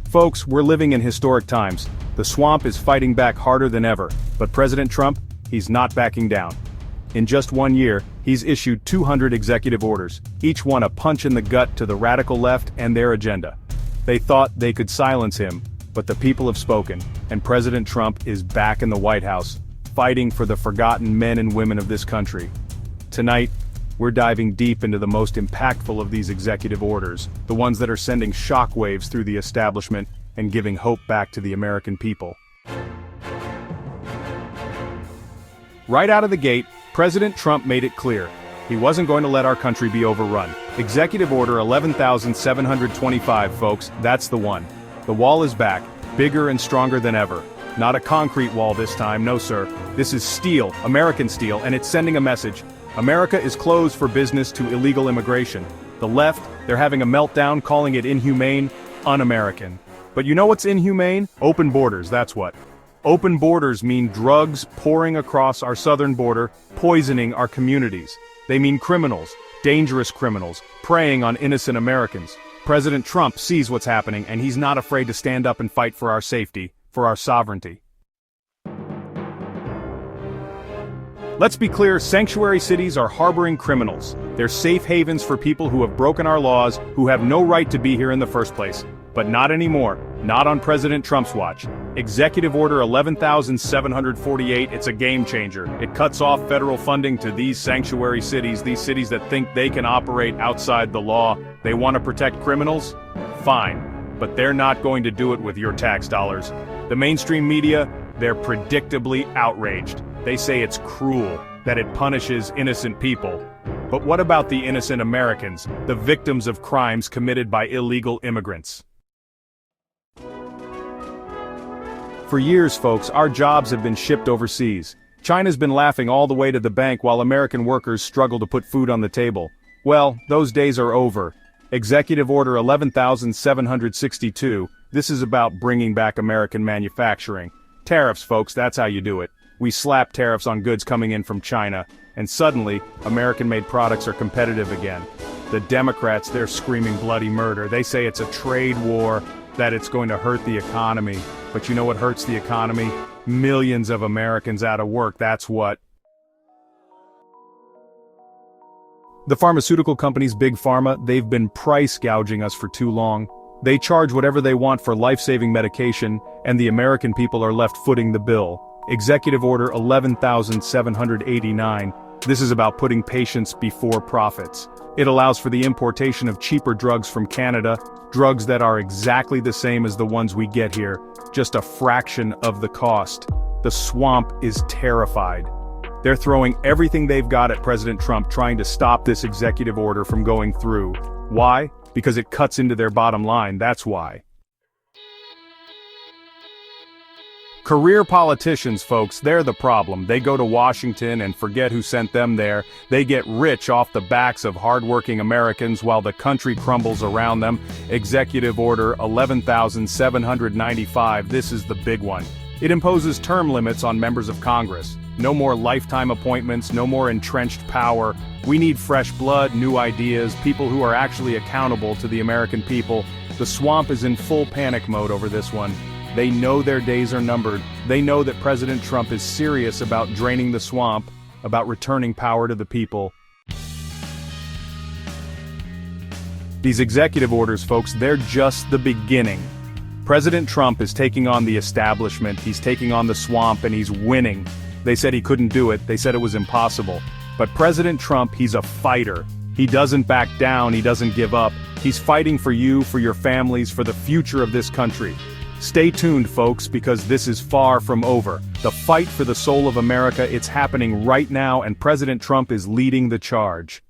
Folks, we're living in historic times. The swamp is fighting back harder than ever, but President Trump, he's not backing down. In just 1 year, he's issued 200 executive orders, each one a punch in the gut to the radical left and their agenda. They thought they could silence him, but the people have spoken, and President Trump is back in the White House, fighting for the forgotten men and women of this country. Tonight, we're diving deep into the most impactful of these executive orders, the ones that are sending shockwaves through the establishment and giving hope back to the American people. Right out of the gate, President Trump made it clear. He wasn't going to let our country be overrun. Executive Order 11,725, folks, that's the one. The wall is back, bigger and stronger than ever. Not a concrete wall this time, no sir. This is steel, American steel, and it's sending a message. America is closed for business to illegal immigration. The left, they're having a meltdown, calling it inhumane, un-American. But you know what's inhumane? Open borders, that's what. Open borders mean drugs pouring across our southern border, poisoning our communities. They mean criminals, dangerous criminals, preying on innocent Americans. President Trump sees what's happening, and he's not afraid to stand up and fight for our safety, for our sovereignty. Let's be clear, sanctuary cities are harboring criminals. They're safe havens for people who have broken our laws, who have no right to be here in the first place. But not anymore, not on President Trump's watch. Executive Order 11,748, it's a game changer. It cuts off federal funding to these sanctuary cities, these cities that think they can operate outside the law. They want to protect criminals? Fine. But they're not going to do it with your tax dollars. The mainstream media, they're predictably outraged. They say it's cruel, that it punishes innocent people. But what about the innocent Americans, the victims of crimes committed by illegal immigrants? For years, folks, our jobs have been shipped overseas. China's been laughing all the way to the bank while American workers struggle to put food on the table. Well, those days are over. Executive Order 11,762, this is about bringing back American manufacturing. Tariffs, folks, that's how you do it. We slap tariffs on goods coming in from China, and suddenly, American-made products are competitive again. The Democrats, they're screaming bloody murder. They say it's a trade war, that it's going to hurt the economy. But you know what hurts the economy? Millions of Americans out of work, that's what. The pharmaceutical companies, Big Pharma, they've been price gouging us for too long. They charge whatever they want for life-saving medication, and the American people are left footing the bill. Executive Order 11,789. This is about putting patients before profits. It allows for the importation of cheaper drugs from Canada, drugs that are exactly the same as the ones we get here, just a fraction of the cost. The swamp is terrified. They're throwing everything they've got at President Trump trying to stop this executive order from going through. Why? Because it cuts into their bottom line, that's why. Career politicians, folks, they're the problem. They go to Washington and forget who sent them there. They get rich off the backs of hardworking Americans while the country crumbles around them. Executive Order 11,795, this is the big one. It imposes term limits on members of Congress. No more lifetime appointments, no more entrenched power. We need fresh blood, new ideas, people who are actually accountable to the American people. The swamp is in full panic mode over this one. They know their days are numbered. They know that President Trump is serious about draining the swamp, about returning power to the people. These executive orders, folks, they're just the beginning. President Trump is taking on the establishment, he's taking on the swamp, and he's winning. They said he couldn't do it, they said it was impossible. But President Trump, he's a fighter. He doesn't back down, he doesn't give up. He's fighting for you, for your families, for the future of this country. Stay tuned, folks, because this is far from over. The fight for the soul of America, it's happening right now, and President Trump is leading the charge.